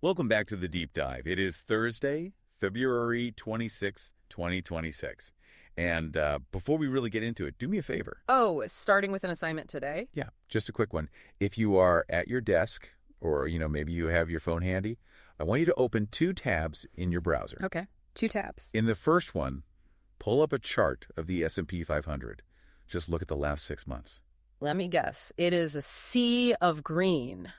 Welcome back to the Deep Dive. It is Thursday, February 26th, 2026. And before we really get into it, do me a favor. Oh, starting with an assignment today? Yeah, just a quick one. If you are at your desk or, maybe you have your phone handy, I want you to open 2 tabs in your browser. Okay, 2 tabs. In the first one, pull up a chart of the S&P 500. Just look at the last 6 months. Let me guess. It is a sea of green.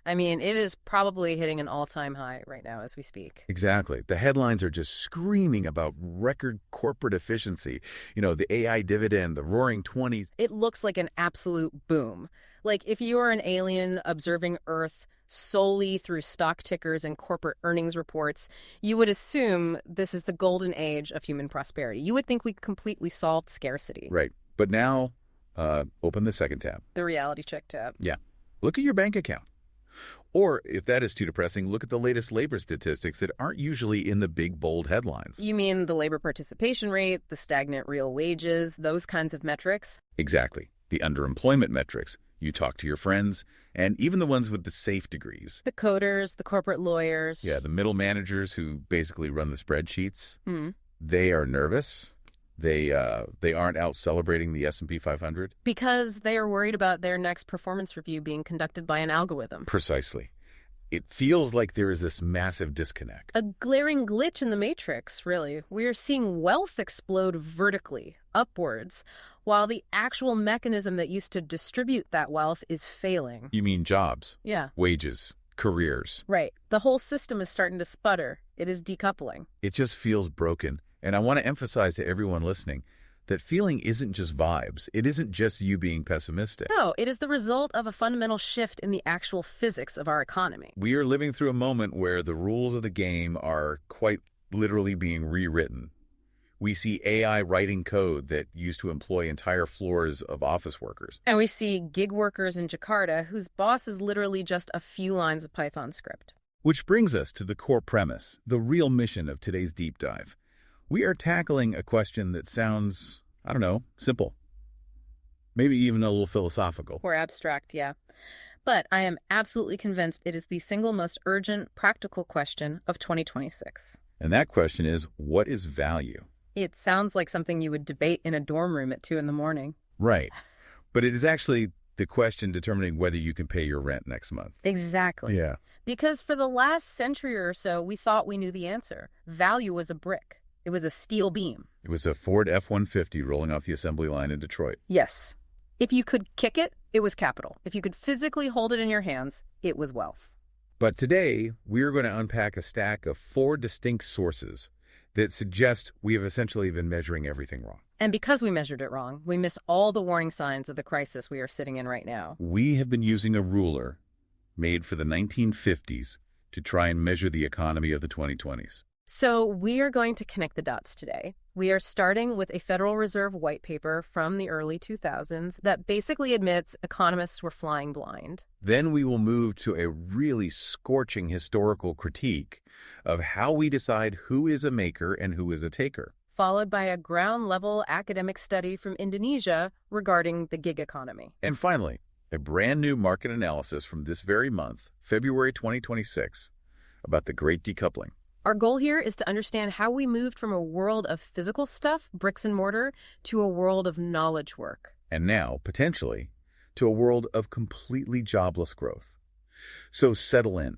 I mean, it is probably hitting an all-time high right now as we speak. Exactly. The headlines are just screaming about record corporate efficiency. The AI dividend, the roaring 20s. It looks like an absolute boom. Like if you are an alien observing Earth solely through stock tickers and corporate earnings reports, you would assume this is the golden age of human prosperity. You would think we completely solved scarcity. Right. But now, open the second tab. The reality check tab. Yeah. Look at your bank account. Or, if that is too depressing, look at the latest labor statistics that aren't usually in the big, bold headlines. You mean the labor participation rate, the stagnant real wages, those kinds of metrics? Exactly. The underemployment metrics. You talk to your friends, and even the ones with the safe degrees. The coders, the corporate lawyers. Yeah, the middle managers who basically run the spreadsheets. They are nervous. They aren't out celebrating the S&P 500. Because they are worried about their next performance review being conducted by an algorithm. Precisely. It feels like there is this massive disconnect. A glaring glitch in the matrix, really. We are seeing wealth explode vertically, upwards, while the actual mechanism that used to distribute that wealth is failing. You mean jobs? Yeah. Wages, careers. Right. The whole system is starting to sputter. It is decoupling. It just feels broken. And I want to emphasize to everyone listening that feeling isn't just vibes. It isn't just you being pessimistic. No, it is the result of a fundamental shift in the actual physics of our economy. We are living through a moment where the rules of the game are quite literally being rewritten. We see AI writing code that used to employ entire floors of office workers. And we see gig workers in Jakarta whose boss is literally just a few lines of Python script. Which brings us to the core premise, the real mission of today's deep dive. We are tackling a question that sounds, simple. Maybe even a little philosophical. Or abstract, yeah. But I am absolutely convinced it is the single most urgent, practical question of 2026. And that question is, what is value? It sounds like something you would debate in a dorm room at 2 a.m. Right. But it is actually the question determining whether you can pay your rent next month. Exactly. Yeah. Because for the last century or so, we thought we knew the answer. Value was a brick. It was a steel beam. It was a Ford F-150 rolling off the assembly line in Detroit. Yes. If you could kick it, it was capital. If you could physically hold it in your hands, it was wealth. But today, we're going to unpack a stack of 4 distinct sources that suggest we have essentially been measuring everything wrong. And because we measured it wrong, we miss all the warning signs of the crisis we are sitting in right now. We have been using a ruler made for the 1950s to try and measure the economy of the 2020s. So we are going to connect the dots today. We are starting with a Federal Reserve white paper from the early 2000s that basically admits economists were flying blind. Then we will move to a really scorching historical critique of how we decide who is a maker and who is a taker. Followed by a ground-level academic study from Indonesia regarding the gig economy. And finally, a brand new market analysis from this very month, February 2026, about the Great Decoupling. Our goal here is to understand how we moved from a world of physical stuff, bricks and mortar, to a world of knowledge work. And now, potentially, to a world of completely jobless growth. So settle in.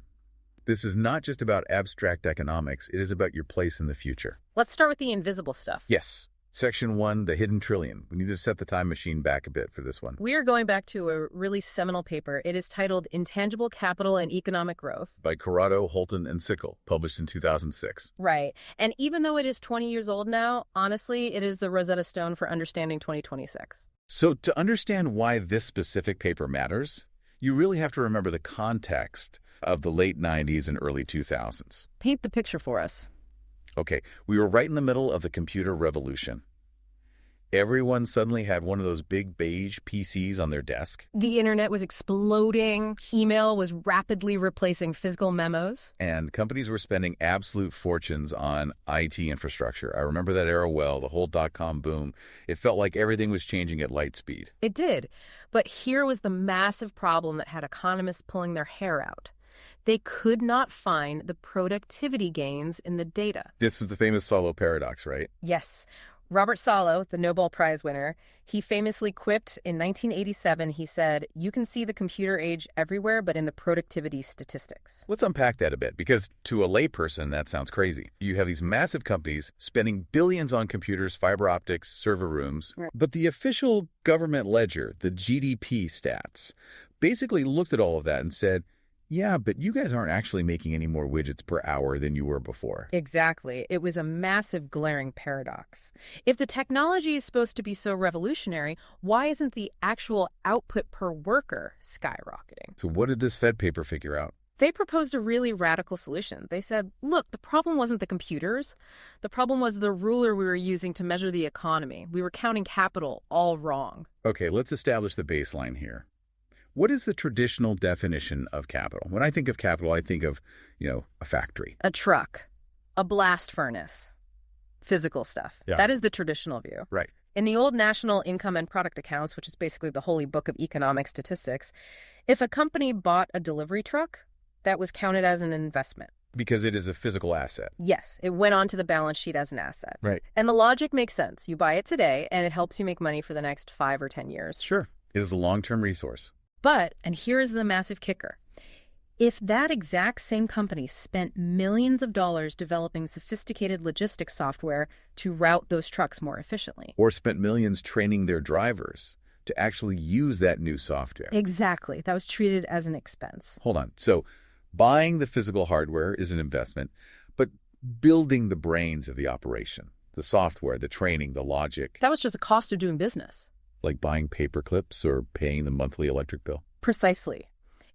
This is not just about abstract economics, it is about your place in the future. Let's start with the invisible stuff. Yes. Section 1, the hidden trillion. We need to set the time machine back a bit for this one. We are going back to a really seminal paper. It is titled Intangible Capital and Economic Growth. By Corrado, Holton, and Sickle, published in 2006. Right. And even though it is 20 years old now, honestly, it is the Rosetta Stone for understanding 2026. So to understand why this specific paper matters, you really have to remember the context of the late 90s and early 2000s. Paint the picture for us. Okay, we were right in the middle of the computer revolution. Everyone suddenly had one of those big beige PCs on their desk. The internet was exploding. Email was rapidly replacing physical memos. And companies were spending absolute fortunes on IT infrastructure. I remember that era well, the whole dot-com boom. It felt like everything was changing at light speed. It did. But here was the massive problem that had economists pulling their hair out. They could not find the productivity gains in the data. This was the famous Solow paradox, right? Yes. Robert Solow, the Nobel Prize winner, he famously quipped in 1987, he said, "You can see the computer age everywhere but in the productivity statistics." Let's unpack that a bit, because to a layperson, that sounds crazy. You have these massive companies spending billions on computers, fiber optics, server rooms, Right. but the official government ledger, the GDP stats, basically looked at all of that and said, yeah, but you guys aren't actually making any more widgets per hour than you were before. Exactly. It was a massive, glaring paradox. If the technology is supposed to be so revolutionary, why isn't the actual output per worker skyrocketing? So what did this Fed paper figure out? They proposed a really radical solution. They said, look, the problem wasn't the computers. The problem was the ruler we were using to measure the economy. We were counting capital all wrong. Okay, let's establish the baseline here. What is the traditional definition of capital? When I think of capital, I think of, a factory. A truck, a blast furnace, physical stuff. Yeah. That is the traditional view. Right. In the old National Income and Product Accounts, which is basically the holy book of economic statistics, if a company bought a delivery truck, that was counted as an investment. Because it is a physical asset. Yes, it went onto the balance sheet as an asset. Right. And the logic makes sense. You buy it today, and it helps you make money for the next 5 or 10 years. Sure. It is a long-term resource. But, and here is the massive kicker, if that exact same company spent millions of dollars developing sophisticated logistics software to route those trucks more efficiently. Or spent millions training their drivers to actually use that new software. Exactly. That was treated as an expense. Hold on. So buying the physical hardware is an investment, but building the brains of the operation, the software, the training, the logic. That was just a cost of doing business. Like buying paper clips or paying the monthly electric bill. Precisely.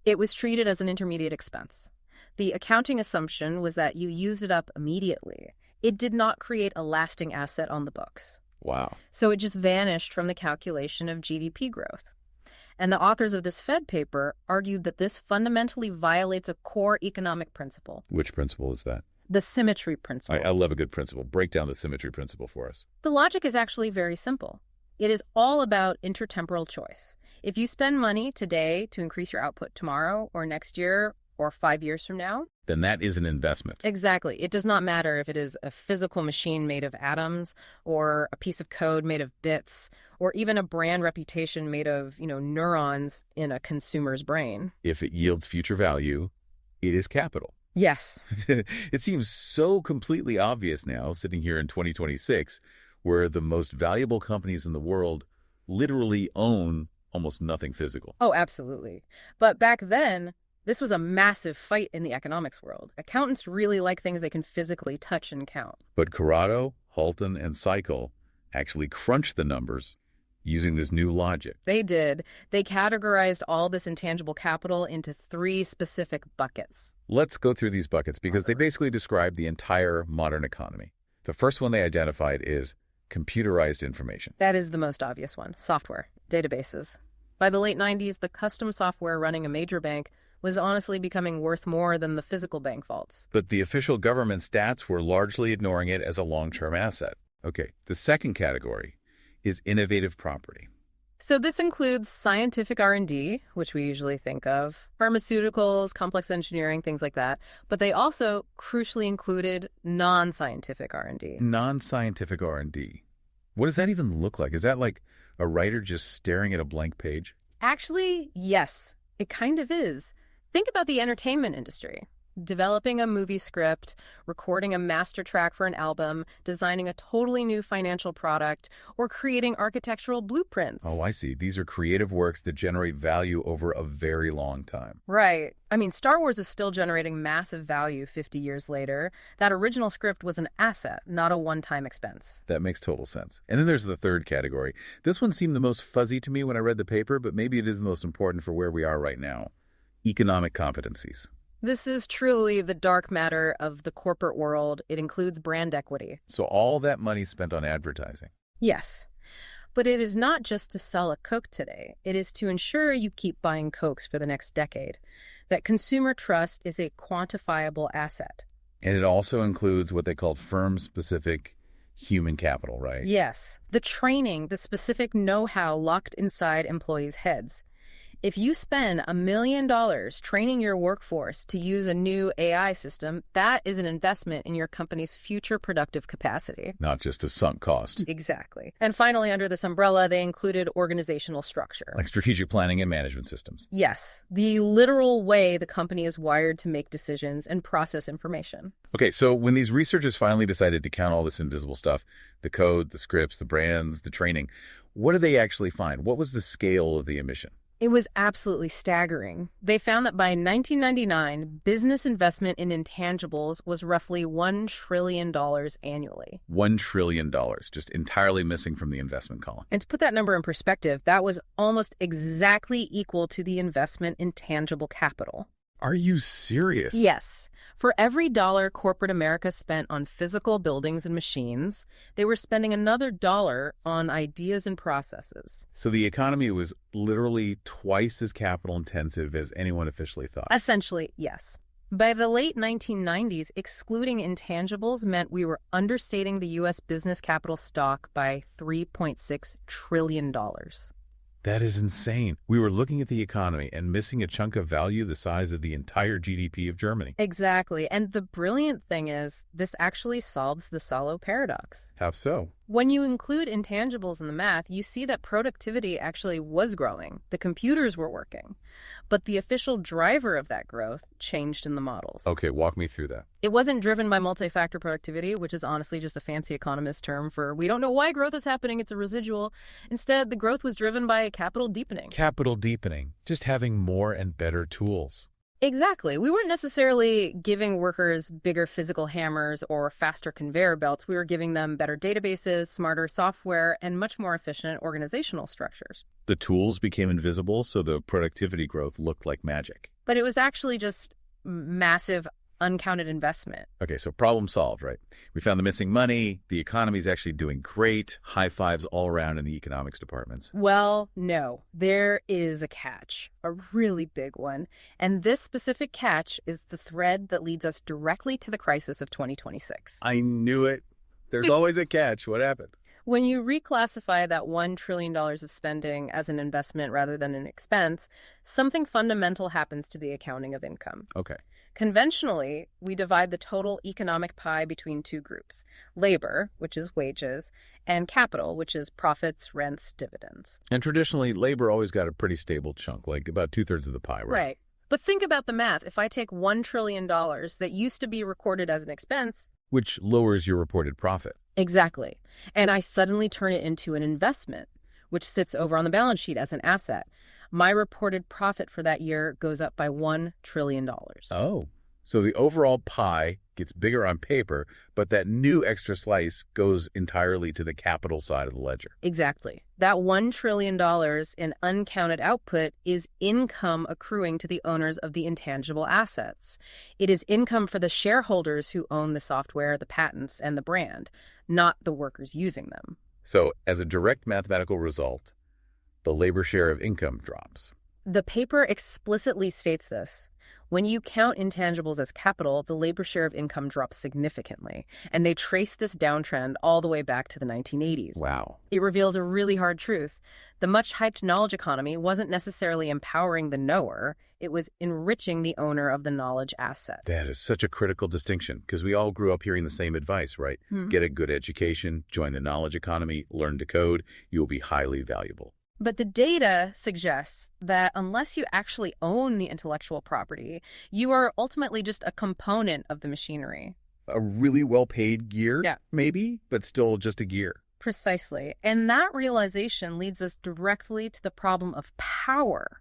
It was treated as an intermediate expense. The accounting assumption was that you used it up immediately. It did not create a lasting asset on the books. Wow. So it just vanished from the calculation of GDP growth. And the authors of this Fed paper argued that this fundamentally violates a core economic principle. Which principle is that? The symmetry principle. I love a good principle. Break down the symmetry principle for us. The logic is actually very simple. It is all about intertemporal choice. If you spend money today to increase your output tomorrow or next year or 5 years from now, then that is an investment. Exactly. It does not matter if it is a physical machine made of atoms or a piece of code made of bits or even a brand reputation made of, neurons in a consumer's brain. If it yields future value, it is capital. Yes. It seems so completely obvious now, sitting here in 2026, where the most valuable companies in the world literally own almost nothing physical. Oh, absolutely. But back then, this was a massive fight in the economics world. Accountants really like things they can physically touch and count. But Corrado, Halton, and Cycle actually crunched the numbers using this new logic. They did. They categorized all this intangible capital into 3 specific buckets. Let's go through these buckets because they basically describe the entire modern economy. The first one they identified is computerized information. That is the most obvious one. Software, databases. By the late 90s, the custom software running a major bank was honestly becoming worth more than the physical bank vaults. But the official government stats were largely ignoring it as a long-term asset. Okay, the second category is innovative property. So this includes scientific R&D, which we usually think of, pharmaceuticals, complex engineering, things like that. But they also crucially included non-scientific R&D. Non-scientific R&D. What does that even look like? Is that like a writer just staring at a blank page? Actually, yes, it kind of is. Think about the entertainment industry. Developing a movie script, recording a master track for an album, designing a totally new financial product, or creating architectural blueprints. Oh, I see. These are creative works that generate value over a very long time. Right. I mean, Star Wars is still generating massive value 50 years later. That original script was an asset, not a one-time expense. That makes total sense. And then there's the third category. This one seemed the most fuzzy to me when I read the paper, but maybe it is the most important for where we are right now. Economic competencies. This is truly the dark matter of the corporate world. It includes brand equity. So all that money spent on advertising. Yes. But it is not just to sell a Coke today. It is to ensure you keep buying Cokes for the next decade. That consumer trust is a quantifiable asset. And it also includes what they call firm-specific human capital, right? Yes. The training, the specific know-how locked inside employees' heads. If you spend $1 million training your workforce to use a new AI system, that is an investment in your company's future productive capacity. Not just a sunk cost. Exactly. And finally, under this umbrella, they included organizational structure. Like strategic planning and management systems. Yes, the literal way the company is wired to make decisions and process information. Okay, so when these researchers finally decided to count all this invisible stuff, the code, the scripts, the brands, the training, what did they actually find? What was the scale of the emission? It was absolutely staggering. They found that by 1999, business investment in intangibles was roughly $1 trillion annually. $1 trillion, just entirely missing from the investment column. And to put that number in perspective, that was almost exactly equal to the investment in tangible capital. Are you serious? Yes. For every dollar corporate America spent on physical buildings and machines, they were spending another dollar on ideas and processes. So the economy was literally twice as capital intensive as anyone officially thought. Essentially, yes. By the late 1990s, excluding intangibles meant we were understating the U.S. business capital stock by $3.6 trillion. That is insane. We were looking at the economy and missing a chunk of value the size of the entire GDP of Germany. Exactly. And the brilliant thing is, this actually solves the Solow paradox. How so? When you include intangibles in the math, you see that productivity actually was growing. The computers were working. But the official driver of that growth changed in the models. Okay, walk me through that. It wasn't driven by multi-factor productivity, which is honestly just a fancy economist term for we don't know why growth is happening, it's a residual. Instead, the growth was driven by capital deepening. Capital deepening, just having more and better tools. Exactly. We weren't necessarily giving workers bigger physical hammers or faster conveyor belts. We were giving them better databases, smarter software, and much more efficient organizational structures. The tools became invisible, so the productivity growth looked like magic. But it was actually just massive, uncounted investment. Okay, so problem solved, right? We found the missing money. The economy's actually doing great. High fives all around in the economics departments. Well, no, there is a catch, a really big one. And this specific catch is the thread that leads us directly to the crisis of 2026. I knew it. There's always a catch. What happened? When you reclassify that $1 trillion of spending as an investment rather than an expense, something fundamental happens to the accounting of income. Okay. Conventionally, we divide the total economic pie between two groups: labor, which is wages, and capital, which is profits, rents, dividends. And traditionally, labor always got a pretty stable chunk, like about 2/3 of the pie, right? Right. But think about the math. If I take $1 trillion that used to be recorded as an expense, which lowers your reported profit. exactly, and I suddenly turn it into an investment, which sits over on the balance sheet as an asset, my reported profit for that year goes up by $1 trillion. Oh, so the overall pie gets bigger on paper, but that new extra slice goes entirely to the capital side of the ledger. Exactly. That $1 trillion in uncounted output is income accruing to the owners of the intangible assets. It is income for the shareholders who own the software, the patents, and the brand, not the workers using them. So as a direct mathematical result, the labor share of income drops. The paper explicitly states this. When you count intangibles as capital, the labor share of income drops significantly, and they trace this downtrend all the way back to the 1980s. Wow. It reveals a really hard truth. The much-hyped knowledge economy wasn't necessarily empowering the knower, it was enriching the owner of the knowledge asset. That is such a critical distinction, because we all grew up hearing the same advice, right? Get a good education, join the knowledge economy, learn to code, you will be highly valuable. But the data suggests that unless you actually own the intellectual property, you are ultimately just a component of the machinery. A really well-paid gear, Yeah. maybe, but still just a gear. Precisely. And that realization leads us directly to the problem of power.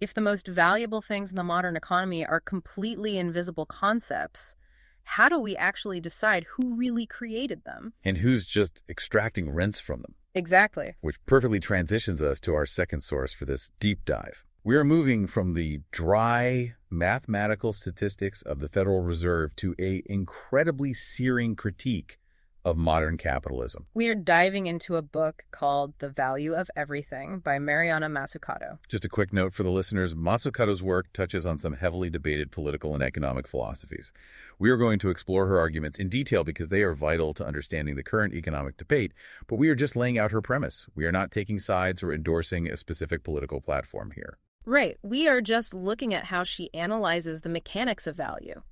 If the most valuable things in the modern economy are completely invisible concepts, how do we actually decide who really created them? And who's just extracting rents from them? Exactly. Which perfectly transitions us to our second source for this deep dive. We are moving from the dry mathematical statistics of the Federal Reserve to an incredibly searing critique of modern capitalism. We are diving into a book called The Value of Everything by Mariana Mazzucato. Just a quick note for the listeners, Mazzucato's work touches on some heavily debated political and economic philosophies. We are going to explore her arguments in detail because they are vital to understanding the current economic debate, but we are just laying out her premise. We are not taking sides or endorsing a specific political platform here. Right. We are just looking at how she analyzes the mechanics of value.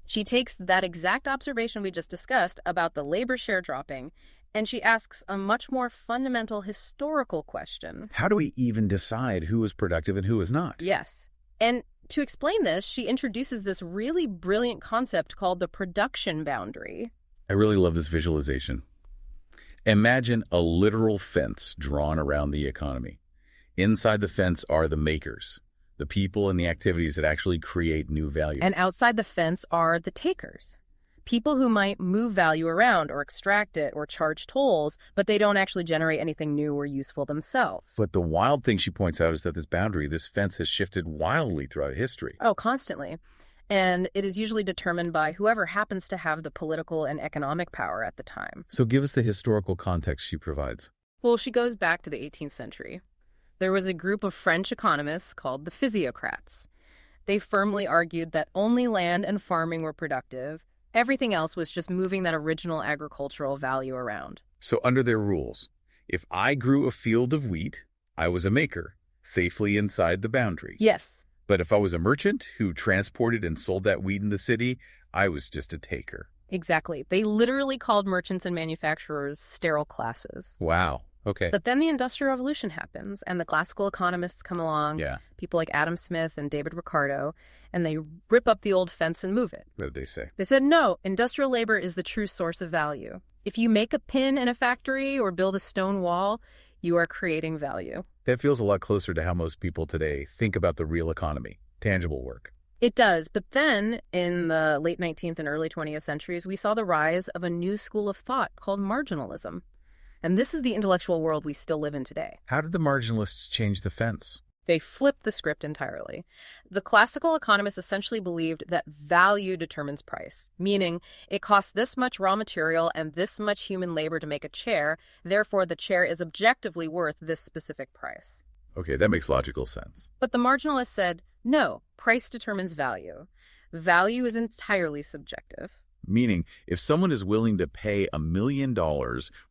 She takes that exact observation we just discussed about the labor share dropping, and she asks a much more fundamental historical question. How do we even decide who is productive and who is not? Yes. And to explain this, she introduces this really brilliant concept called the production boundary. I really love this visualization. Imagine a literal fence drawn around the economy. Inside the fence are the makers, the people and the activities that actually create new value. And outside the fence are the takers, people who might move value around or extract it or charge tolls, but they don't actually generate anything new or useful themselves. But the wild thing she points out is that this boundary, this fence, has shifted wildly throughout history. Oh, constantly. And it is usually determined by whoever happens to have the political and economic power at the time. So give us the historical context she provides. Well, she goes back to the 18th century. There was a group of French economists called the physiocrats. They firmly argued that only land and farming were productive. Everything else was just moving that original agricultural value around. So under their rules, if I grew a field of wheat, I was a maker, safely inside the boundary. Yes. But if I was a merchant who transported and sold that wheat in the city, I was just a taker. Exactly. They literally called merchants and manufacturers sterile classes. Wow. Okay. But then the Industrial Revolution happens, and the classical economists come along, Yeah. people like Adam Smith and David Ricardo, and they rip up the old fence and move it. What did they say? They said, no, industrial labor is the true source of value. If you make a pin in a factory or build a stone wall, you are creating value. That feels a lot closer to how most people today think about the real economy, tangible work. It does, but then in the late 19th and early 20th centuries, we saw the rise of a new school of thought called marginalism. And this is the intellectual world we still live in today. How did the marginalists change the fence? They flipped the script entirely. The classical economists essentially believed that value determines price, meaning it costs this much raw material and this much human labor to make a chair, therefore the chair is objectively worth this specific price. Okay, that makes logical sense. But the marginalists said, no, price determines value. Value is entirely subjective. Meaning, if someone is willing to pay $1 million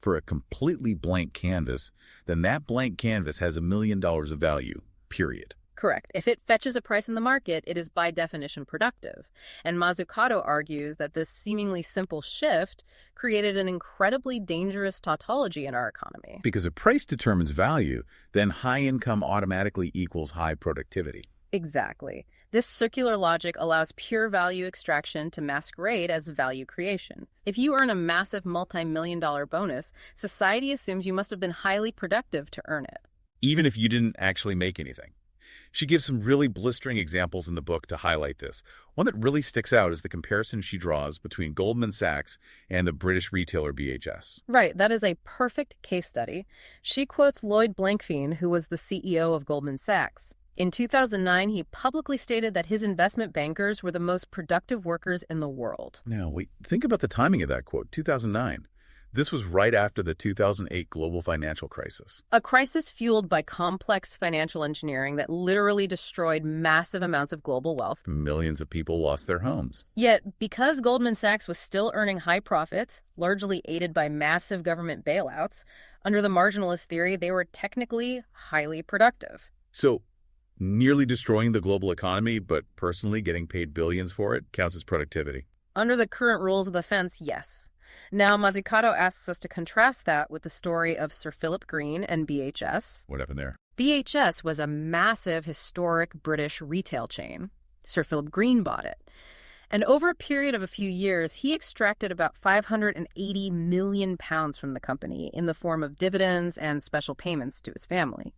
for a completely blank canvas, then that blank canvas has $1 million of value, period. Correct. If it fetches a price in the market, it is by definition productive. And Mazzucato argues that this seemingly simple shift created an incredibly dangerous tautology in our economy. Because if price determines value, then high income automatically equals high productivity. Exactly. This circular logic allows pure value extraction to masquerade as value creation. If you earn a massive multi-million-dollar bonus, society assumes you must have been highly productive to earn it. Even if you didn't actually make anything. She gives some really blistering examples in the book to highlight this. One that really sticks out is the comparison she draws between Goldman Sachs and the British retailer BHS. Right, that is a perfect case study. She quotes Lloyd Blankfein, who was the CEO of Goldman Sachs. In 2009, he publicly stated that his investment bankers were the most productive workers in the world. Now, wait, think about the timing of that quote, 2009. This was right after the 2008 global financial crisis. A crisis fueled by complex financial engineering that literally destroyed massive amounts of global wealth. Millions of people lost their homes. Yet, because Goldman Sachs was still earning high profits, largely aided by massive government bailouts, under the marginalist theory, they were technically highly productive. So, nearly destroying the global economy, but personally getting paid billions for it, counts as productivity. Under the current rules of the fence, yes. Now, Mazzucato asks us to contrast that with the story of Sir Philip Green and BHS. What happened there? BHS was a massive, historic British retail chain. Sir Philip Green bought it. And over a period of a few years, he extracted about £580 million from the company in the form of dividends and special payments to his family.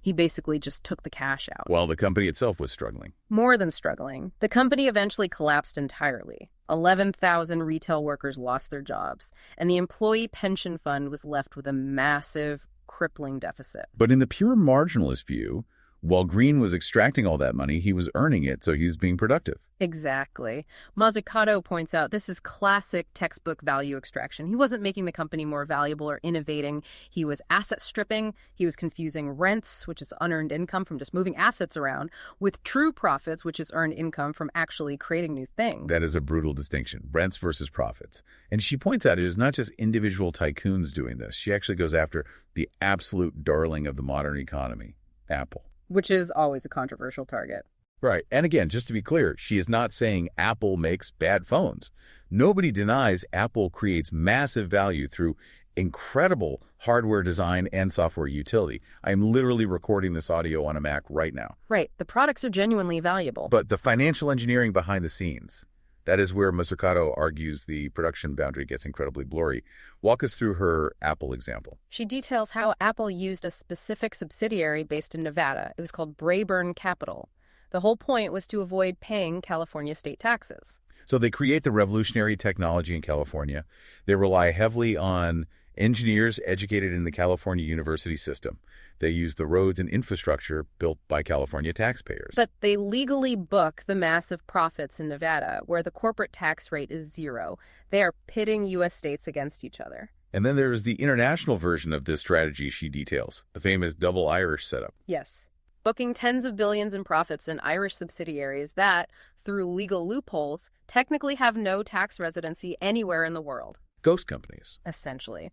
He basically just took the cash out. While the company itself was struggling. More than struggling. The company eventually collapsed entirely. 11,000 retail workers lost their jobs, and the employee pension fund was left with a massive, crippling deficit. But in the pure marginalist view, while Green was extracting all that money, he was earning it, so he was being productive. Exactly. Mazzucato points out this is classic textbook value extraction. He wasn't making the company more valuable or innovating. He was asset stripping. He was confusing rents, which is unearned income from just moving assets around, with true profits, which is earned income from actually creating new things. That is a brutal distinction, rents versus profits. And she points out it is not just individual tycoons doing this. She actually goes after the absolute darling of the modern economy, Apple. which is always a controversial target. Right. And again, just to be clear, she is not saying Apple makes bad phones. Nobody denies Apple creates massive value through incredible hardware design and software utility. I am literally recording this audio on a Mac right now. Right. The products are genuinely valuable. But the financial engineering behind the scenes, that is where Mazzucato argues the production boundary gets incredibly blurry. Walk us through her Apple example. She details how Apple used a specific subsidiary based in Nevada. It was called Brayburn Capital. The whole point was to avoid paying California state taxes. So they create the revolutionary technology in California. They rely heavily on engineers educated in the California university system. They use the roads and infrastructure built by California taxpayers. But they legally book the massive profits in Nevada, where the corporate tax rate is 0. They are pitting U.S. states against each other. And then there is the international version of this strategy she details, the famous double Irish setup. Yes. Booking tens of billions in profits in Irish subsidiaries that, through legal loopholes, technically have no tax residency anywhere in the world. Ghost companies. Essentially.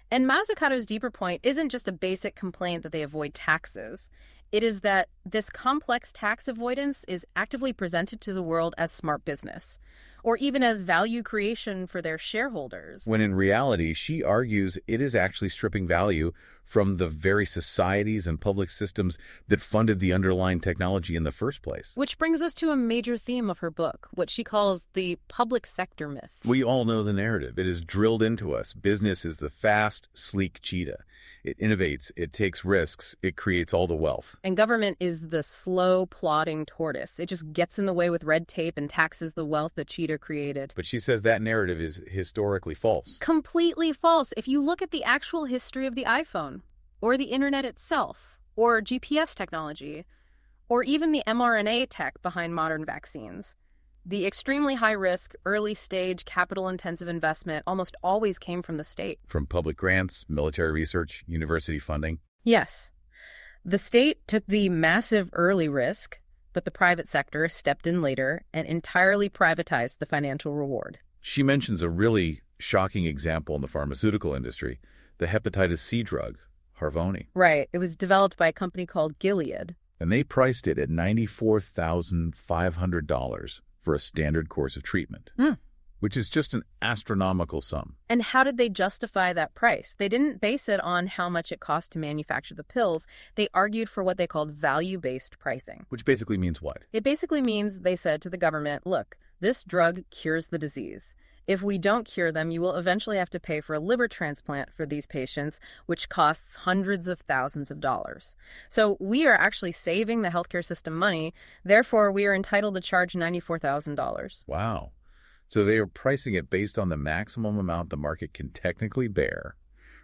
And Mazzucato's deeper point isn't just a basic complaint that they avoid taxes. It is that this complex tax avoidance is actively presented to the world as smart business, or even as value creation for their shareholders. When in reality, she argues it is actually stripping value from the very societies and public systems that funded the underlying technology in the first place. Which brings us to a major theme of her book, what she calls the public sector myth. We all know the narrative. It is drilled into us. Business is the fast, sleek cheetah. It innovates, it takes risks, it creates all the wealth. And government is the slow, plodding tortoise. It just gets in the way with red tape and taxes the wealth the cheetah created. But she says that narrative is historically false. Completely false. If you look at the actual history of the iPhone, or the internet itself, or GPS technology, or even the mRNA tech behind modern vaccines, the extremely high-risk, early-stage, capital-intensive investment almost always came from the state. From public grants, military research, university funding. Yes. The state took the massive early risk, but the private sector stepped in later and entirely privatized the financial reward. She mentions a really shocking example in the pharmaceutical industry, the hepatitis C drug, Harvoni. Right. It was developed by a company called Gilead. And they priced it at $94,500 for a standard course of treatment, which is just an astronomical sum. And how did they justify that price? They didn't base it on how much it cost to manufacture the pills. They argued for what they called value-based pricing. Which basically means what? It basically means they said to the government, look, this drug cures the disease. If we don't cure them, you will eventually have to pay for a liver transplant for these patients, which costs hundreds of thousands of dollars. So we are actually saving the healthcare system money. Therefore, we are entitled to charge $94,000. Wow. So they are pricing it based on the maximum amount the market can technically bear,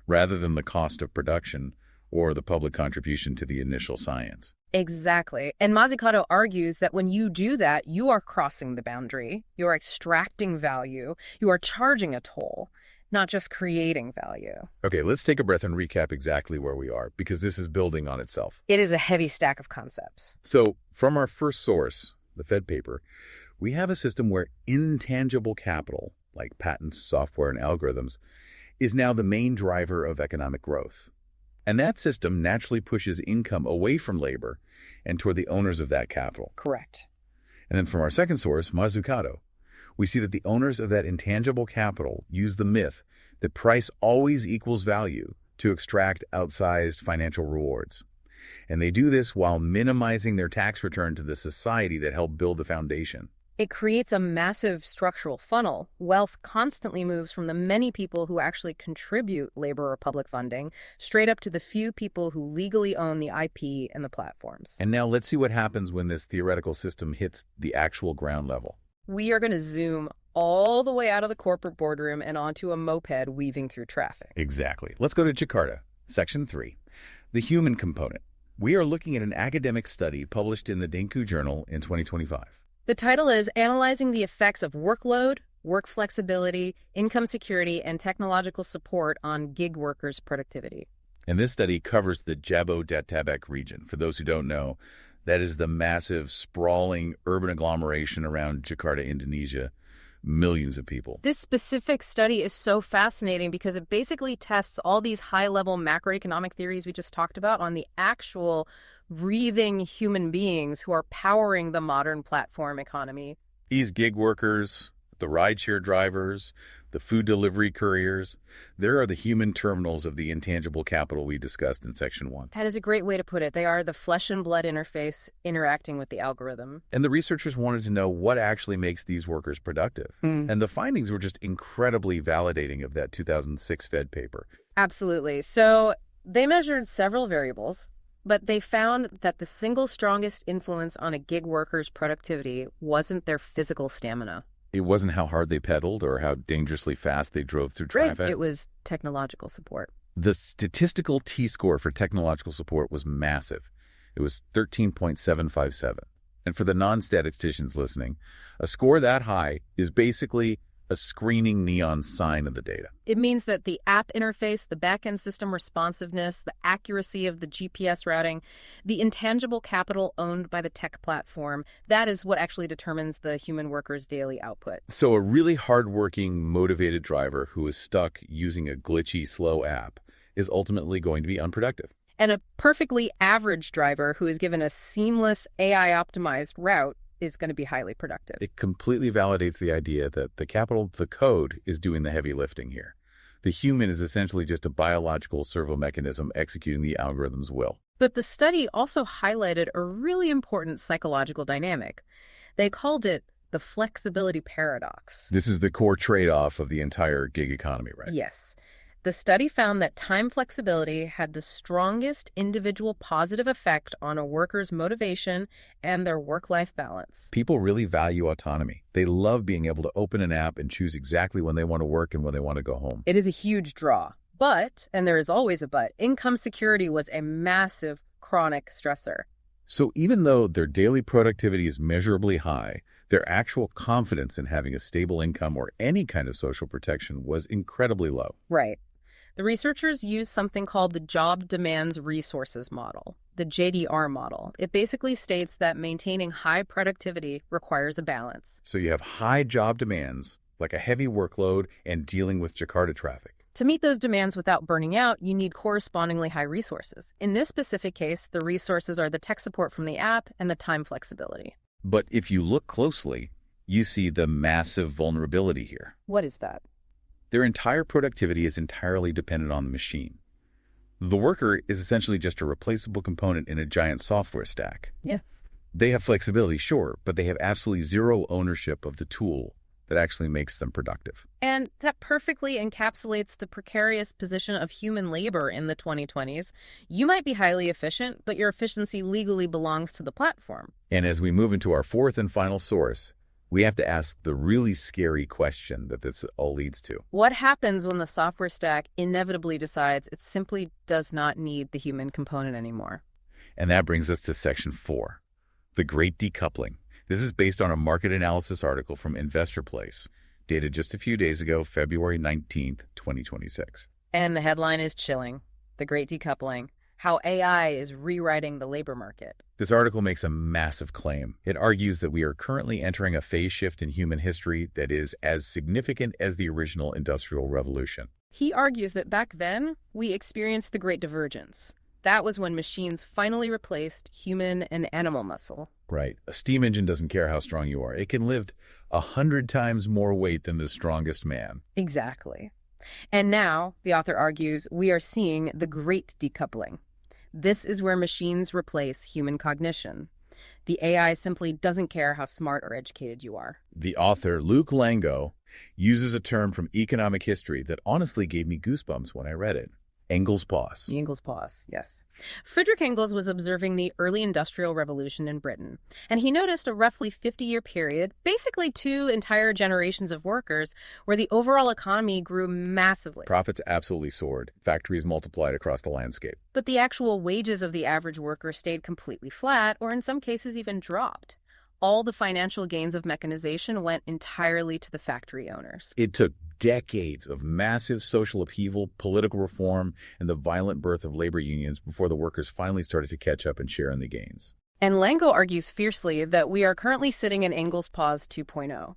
rather than the cost of production or the public contribution to the initial science. Exactly. And Mazzucato argues that when you do that, you are crossing the boundary, you are extracting value, you are charging a toll, not just creating value. Okay, let's take a breath and recap exactly where we are, because this is building on itself. It is a heavy stack of concepts. So, from our first source, the Fed paper, we have a system where intangible capital, like patents, software, and algorithms, is now the main driver of economic growth. And that system naturally pushes income away from labor and toward the owners of that capital. Correct. And then from our second source, Mazzucato, we see that the owners of that intangible capital use the myth that price always equals value to extract outsized financial rewards. And they do this while minimizing their tax return to the society that helped build the foundation. It creates a massive structural funnel. Wealth constantly moves from the many people who actually contribute labor or public funding straight up to the few people who legally own the IP and the platforms. And now let's see what happens when this theoretical system hits the actual ground level. We are going to zoom all the way out of the corporate boardroom and onto a moped weaving through traffic. Exactly. Let's go to Jakarta, Section 3, the human component. We are looking at an academic study published in the Denku Journal in 2025. The title is Analyzing the Effects of Workload, Work Flexibility, Income Security, and Technological Support on Gig Workers' Productivity. And this study covers the Jabodetabek region. For those who don't know, that is the massive, sprawling urban agglomeration around Jakarta, Indonesia. Millions of people. This specific study is so fascinating because it basically tests all these high-level macroeconomic theories we just talked about on the actual breathing human beings who are powering the modern platform economy. These gig workers, the rideshare drivers, the food delivery couriers, there are the human terminals of the intangible capital we discussed in Section 1. That is a great way to put it. They are the flesh and blood interface interacting with the algorithm. And the researchers wanted to know what actually makes these workers productive. And the findings were just incredibly validating of that 2006 Fed paper. Absolutely. So they measured several variables, but they found that the single strongest influence on a gig worker's productivity wasn't their physical stamina. It wasn't how hard they pedaled or how dangerously fast they drove through traffic. Right. It was technological support. The statistical T-score for technological support was massive. It was 13.757. And for the non-statisticians listening, a score that high is basically a screening neon sign of the data. It means that the app interface, the back-end system responsiveness, the accuracy of the GPS routing, the intangible capital owned by the tech platform, that is what actually determines the human worker's daily output. So a really hardworking, motivated driver who is stuck using a glitchy, slow app is ultimately going to be unproductive. And a perfectly average driver who is given a seamless AI-optimized route is going to be highly productive. It completely validates the idea that the capital, the code, is doing the heavy lifting here. The human is essentially just a biological servo mechanism executing the algorithm's will. But the study also highlighted a really important psychological dynamic. They called it the flexibility paradox. This is the core trade-off of the entire gig economy, right? Yes. The study found that time flexibility had the strongest individual positive effect on a worker's motivation and their work-life balance. People really value autonomy. They love being able to open an app and choose exactly when they want to work and when they want to go home. It is a huge draw. But, and there is always a but, income security was a massive chronic stressor. So even though their daily productivity is measurably high, their actual confidence in having a stable income or any kind of social protection was incredibly low. Right. The researchers used something called the Job Demands Resources Model, the JDR model. It basically states that maintaining high productivity requires a balance. So you have high job demands, like a heavy workload and dealing with Jakarta traffic. To meet those demands without burning out, you need correspondingly high resources. In this specific case, the resources are the tech support from the app and the time flexibility. But if you look closely, you see the massive vulnerability here. What is that? Their entire productivity is entirely dependent on the machine. The worker is essentially just a replaceable component in a giant software stack. Yes. They have flexibility, sure, but they have absolutely zero ownership of the tool that actually makes them productive. And that perfectly encapsulates the precarious position of human labor in the 2020s. You might be highly efficient, but your efficiency legally belongs to the platform. And as we move into our fourth and final source, we have to ask the really scary question that this all leads to. What happens when the software stack inevitably decides it simply does not need the human component anymore? And that brings us to Section 4, the Great Decoupling. This is based on a market analysis article from Investor Place, dated just a few days ago, February 19th, 2026. And the headline is chilling. The Great Decoupling. How AI is rewriting the labor market. This article makes a massive claim. It argues that we are currently entering a phase shift in human history that is as significant as the original Industrial Revolution. He argues that back then, we experienced the Great Divergence. That was when machines finally replaced human and animal muscle. Right. A steam engine doesn't care how strong you are. It can lift 100 times more weight than the strongest man. Exactly. And now, the author argues, we are seeing the Great Decoupling. This is where machines replace human cognition. The AI simply doesn't care how smart or educated you are. The author, Luke Lango, uses a term from economic history that honestly gave me goosebumps when I read it. Engels' pause. The Engels pause, yes. Friedrich Engels was observing the early Industrial Revolution in Britain, and he noticed a roughly 50-year period, basically 2 entire generations of workers, where the overall economy grew massively. Profits absolutely soared. Factories multiplied across the landscape. But the actual wages of the average worker stayed completely flat, or in some cases even dropped. All the financial gains of mechanization went entirely to the factory owners. It took decades of massive social upheaval, political reform, and the violent birth of labor unions before the workers finally started to catch up and share in the gains. And Lango argues fiercely that we are currently sitting in Engels' pause 2.0.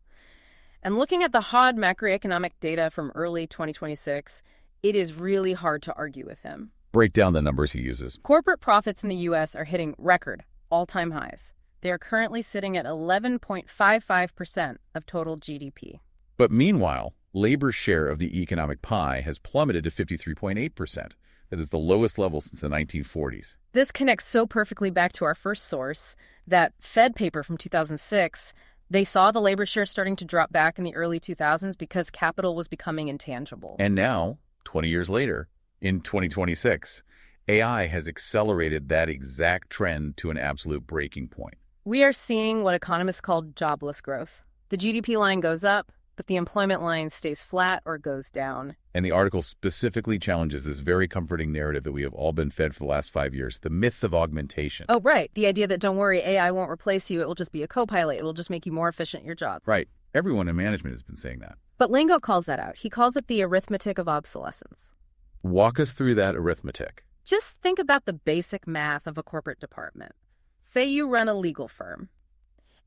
And looking at the hard macroeconomic data from early 2026, it is really hard to argue with him. Break down the numbers he uses. Corporate profits in the U.S. are hitting record, all-time highs. They are currently sitting at 11.55% of total GDP. But meanwhile, labor's share of the economic pie has plummeted to 53.8%. That is the lowest level since the 1940s. This connects so perfectly back to our first source, that Fed paper from 2006. They saw the labor share starting to drop back in the early 2000s because capital was becoming intangible. And now, 20 years later, in 2026, AI has accelerated that exact trend to an absolute breaking point. We are seeing what economists call jobless growth. The GDP line goes up, but the employment line stays flat or goes down. And the article specifically challenges this very comforting narrative that we have all been fed for the last 5 years, the myth of augmentation. Oh, right. The idea that, don't worry, AI won't replace you. It will just be a co-pilot. It will just make you more efficient at your job. Right. Everyone in management has been saying that. But Lingo calls that out. He calls it the arithmetic of obsolescence. Walk us through that arithmetic. Just think about the basic math of a corporate department. Say you run a legal firm.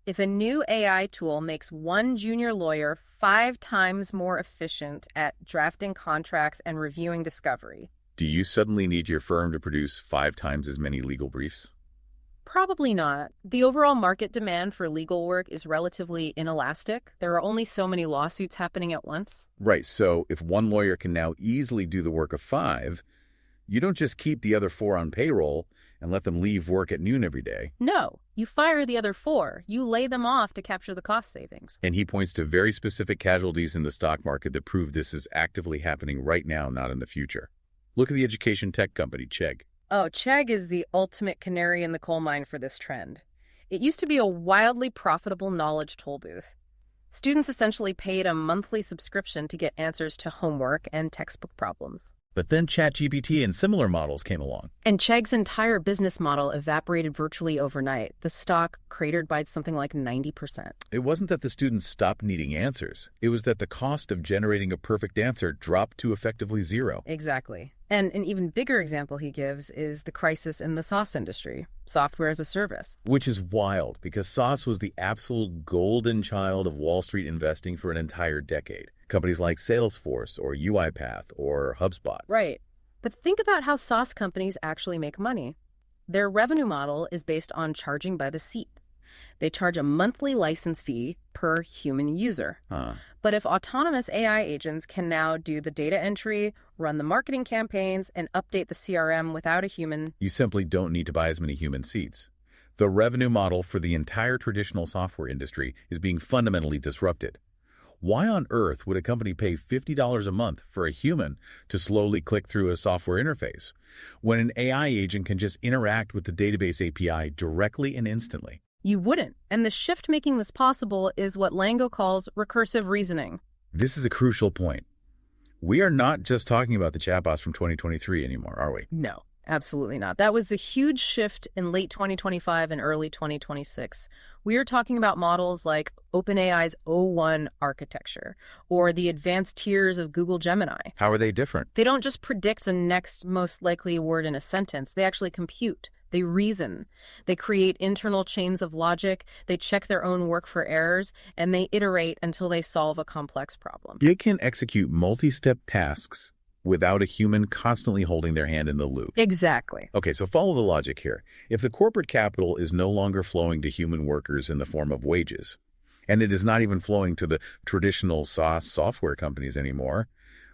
If a new AI tool makes one junior lawyer 5 times more efficient at drafting contracts and reviewing discovery, do you suddenly need your firm to produce 5 times as many legal briefs? Probably not. The overall market demand for legal work is relatively inelastic. There are only so many lawsuits happening at once. Right, so if one lawyer can now easily do the work of 5, you don't just keep the other 4 on payroll and let them leave work at noon every day. No, you fire the other 4. You lay them off to capture the cost savings. And he points to very specific casualties in the stock market that prove this is actively happening right now, not in the future. Look at the education tech company, Chegg. Oh, Chegg is the ultimate canary in the coal mine for this trend. It used to be a wildly profitable knowledge toll booth. Students essentially paid a monthly subscription to get answers to homework and textbook problems. But then ChatGPT and similar models came along. And Chegg's entire business model evaporated virtually overnight. The stock cratered by something like 90%. It wasn't that the students stopped needing answers. It was that the cost of generating a perfect answer dropped to effectively 0. Exactly. And an even bigger example he gives is the crisis in the SaaS industry, software as a service. Which is wild, because SaaS was the absolute golden child of Wall Street investing for an entire decade. Companies like Salesforce or UiPath or HubSpot. Right. But think about how SaaS companies actually make money. Their revenue model is based on charging by the seat. They charge a monthly license fee per human user. But if autonomous AI agents can now do the data entry, run the marketing campaigns, and update the CRM without a human, you simply don't need to buy as many human seats. The revenue model for the entire traditional software industry is being fundamentally disrupted. Why on earth would a company pay $50 a month for a human to slowly click through a software interface when an AI agent can just interact with the database API directly and instantly? You wouldn't. And the shift making this possible is what Lango calls recursive reasoning. This is a crucial point. We are not just talking about the chatbots from 2023 anymore, are we? No, absolutely not. That was the huge shift in late 2025 and early 2026. We are talking about models like OpenAI's O1 architecture or the advanced tiers of Google Gemini. How are they different? They don't just predict the next most likely word in a sentence. They actually compute. They reason. They create internal chains of logic. They check their own work for errors, and they iterate until they solve a complex problem. They can execute multi-step tasks without a human constantly holding their hand in the loop. Exactly. Okay, so follow the logic here. If the corporate capital is no longer flowing to human workers in the form of wages, and it is not even flowing to the traditional SaaS software companies anymore,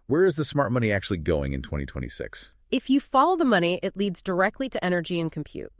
where is the smart money actually going in 2026? If you follow the money, it leads directly to energy and compute.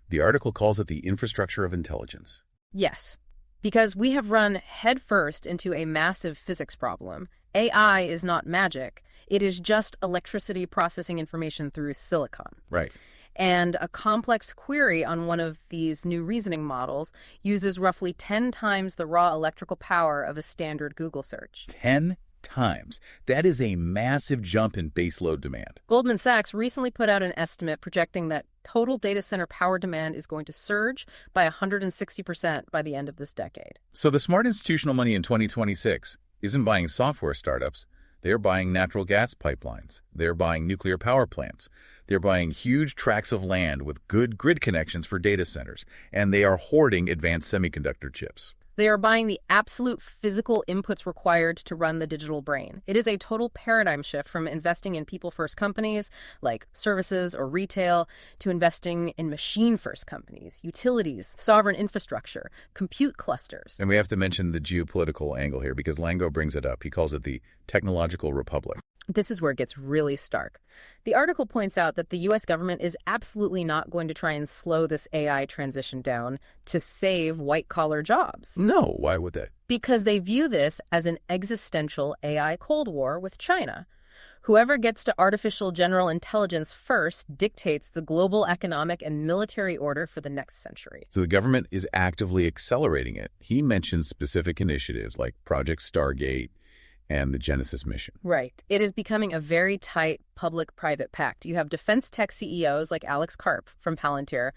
The article calls it the infrastructure of intelligence. Yes, because we have run headfirst into a massive physics problem. AI is not magic. It is just electricity processing information through silicon. Right. And a complex query on one of these new reasoning models uses roughly 10 times the raw electrical power of a standard Google search. 10 times. That is a massive jump in baseload demand. Goldman Sachs recently put out an estimate projecting that total data center power demand is going to surge by 160% by the end of this decade. So the smart institutional money in 2026 isn't buying software startups. They're buying natural gas pipelines. They're buying nuclear power plants. They're buying huge tracts of land with good grid connections for data centers. And they are hoarding advanced semiconductor chips. They are buying the absolute physical inputs required to run the digital brain. It is a total paradigm shift from investing in people-first companies like services or retail to investing in machine-first companies, utilities, sovereign infrastructure, compute clusters. And we have to mention the geopolitical angle here because Lango brings it up. He calls it the technological republic. This is where it gets really stark. The article points out that the U.S. government is absolutely not going to try and slow this AI transition down to save white-collar jobs. No, why would they? Because they view this as an existential AI Cold War with China. Whoever gets to artificial general intelligence first dictates the global economic and military order for the next century. So the government is actively accelerating it. He mentions specific initiatives like Project Stargate and the Genesis mission. Right. It is becoming a very tight public-private pact. You have defense tech CEOs like Alex Karp from Palantir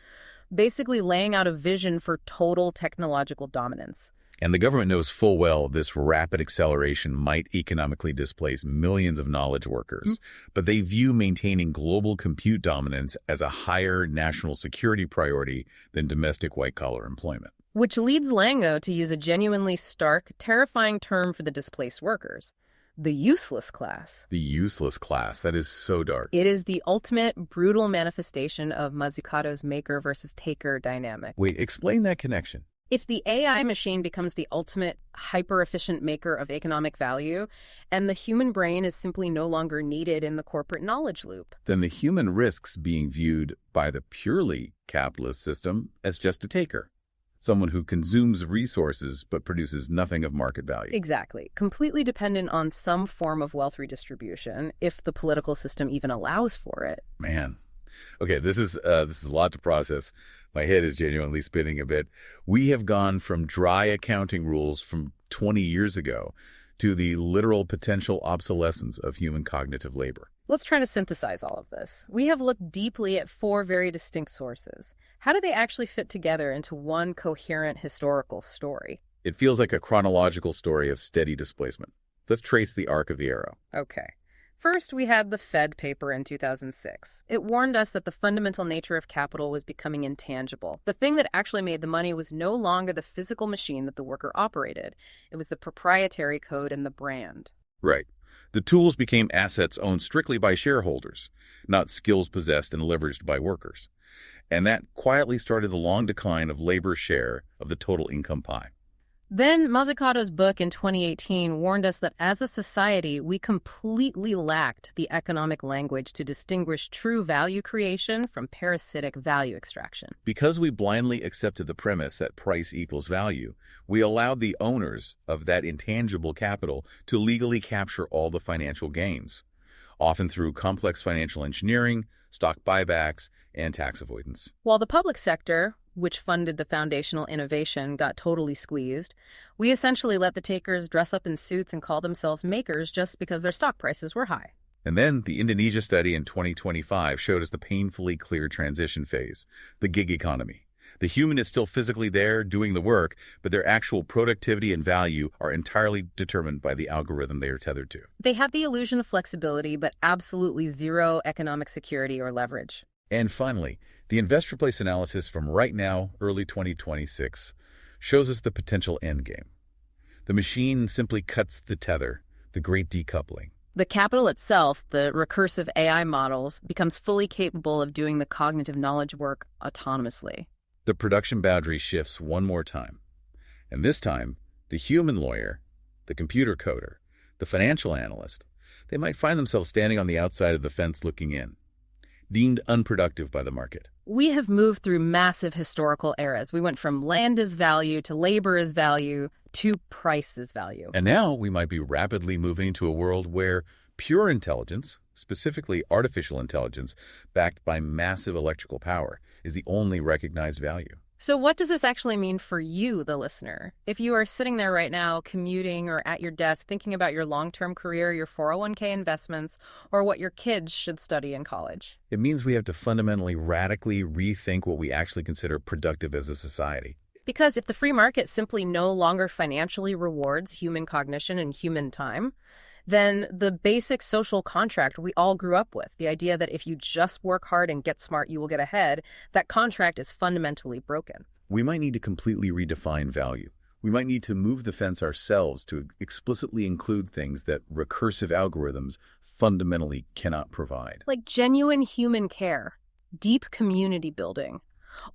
basically laying out a vision for total technological dominance. And the government knows full well this rapid acceleration might economically displace millions of knowledge workers, but they view maintaining global compute dominance as a higher national security priority than domestic white-collar employment. Which leads Lango to use a genuinely stark, terrifying term for the displaced workers: the useless class. The useless class. That is so dark. It is the ultimate brutal manifestation of Mazzucato's maker versus taker dynamic. Wait, explain that connection. If the AI machine becomes the ultimate hyper-efficient maker of economic value, and the human brain is simply no longer needed in the corporate knowledge loop, then the human risks being viewed by the purely capitalist system as just a taker. Someone who consumes resources but produces nothing of market value. Exactly. Completely dependent on some form of wealth redistribution, if the political system even allows for it. Man. Okay, this is a lot to process. My head is genuinely spinning a bit. We have gone from dry accounting rules from 20 years ago to the literal potential obsolescence of human cognitive labor. Let's try to synthesize all of this. We have looked deeply at 4 very distinct sources. How do they actually fit together into one coherent historical story? It feels like a chronological story of steady displacement. Let's trace the arc of the arrow. Okay. First, we had the Fed paper in 2006. It warned us that the fundamental nature of capital was becoming intangible. The thing that actually made the money was no longer the physical machine that the worker operated. It was the proprietary code and the brand. Right. The tools became assets owned strictly by shareholders, not skills possessed and leveraged by workers. And that quietly started the long decline of labor's share of the total income pie. Then Mazzucato's book in 2018 warned us that as a society, we completely lacked the economic language to distinguish true value creation from parasitic value extraction. Because we blindly accepted the premise that price equals value, we allowed the owners of that intangible capital to legally capture all the financial gains, often through complex financial engineering, stock buybacks, and tax avoidance. While the public sector, which funded the foundational innovation, got totally squeezed, we essentially let the takers dress up in suits and call themselves makers just because their stock prices were high. And then the Indonesia study in 2025 showed us the painfully clear transition phase, the gig economy. The human is still physically there doing the work, but their actual productivity and value are entirely determined by the algorithm they are tethered to. They have the illusion of flexibility, but absolutely zero economic security or leverage. And finally, the investor place analysis from right now, early 2026, shows us the potential endgame. The machine simply cuts the tether, the great decoupling. The capital itself, the recursive AI models, becomes fully capable of doing the cognitive knowledge work autonomously. The production boundary shifts one more time. And this time, the human lawyer, the computer coder, the financial analyst, they might find themselves standing on the outside of the fence looking in, deemed unproductive by the market. We have moved through massive historical eras. We went from land as value to labor as value to price as value. And now we might be rapidly moving to a world where pure intelligence, specifically artificial intelligence, backed by massive electrical power, is the only recognized value. So what does this actually mean for you, the listener? If you are sitting there right now, commuting or at your desk, thinking about your long-term career, your 401k investments, or what your kids should study in college. It means we have to fundamentally, radically rethink what we actually consider productive as a society. Because if the free market simply no longer financially rewards human cognition and human time, then the basic social contract we all grew up with, the idea that if you just work hard and get smart, you will get ahead, that contract is fundamentally broken. We might need to completely redefine value. We might need to move the fence ourselves to explicitly include things that recursive algorithms fundamentally cannot provide. Like genuine human care, deep community building,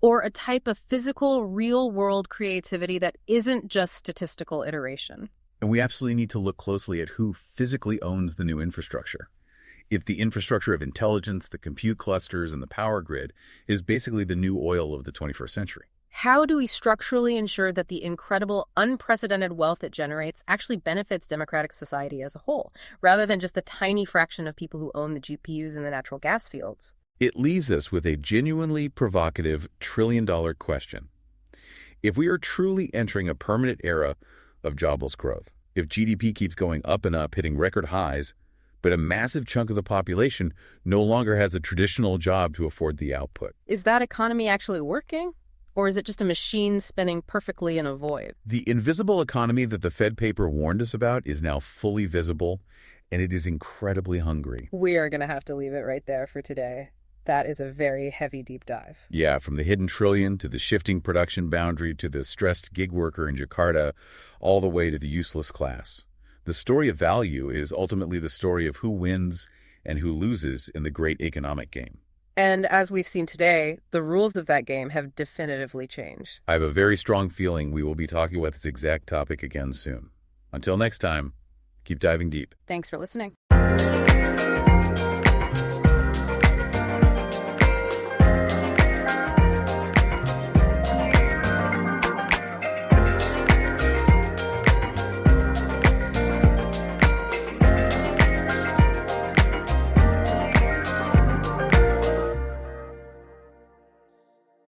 or a type of physical, real-world creativity that isn't just statistical iteration. And we absolutely need to look closely at who physically owns the new infrastructure. If the infrastructure of intelligence, the compute clusters, and the power grid is basically the new oil of the 21st century. How do we structurally ensure that the incredible, unprecedented wealth it generates actually benefits democratic society as a whole, rather than just the tiny fraction of people who own the GPUs in the natural gas fields? It leaves us with a genuinely provocative trillion-dollar question. If we are truly entering a permanent era of jobless growth, if GDP keeps going up and up, hitting record highs, but a massive chunk of the population no longer has a traditional job to afford the output. Is that economy actually working? Or is it just a machine spinning perfectly in a void? The invisible economy that the Fed paper warned us about is now fully visible, and it is incredibly hungry. We are going to have to leave it right there for today. That is a very heavy deep dive. Yeah, from the hidden trillion to the shifting production boundary to the stressed gig worker in Jakarta, all the way to the useless class. The story of value is ultimately the story of who wins and who loses in the great economic game. And as we've seen today, the rules of that game have definitively changed. I have a very strong feeling we will be talking about this exact topic again soon. Until next time, keep diving deep. Thanks for listening.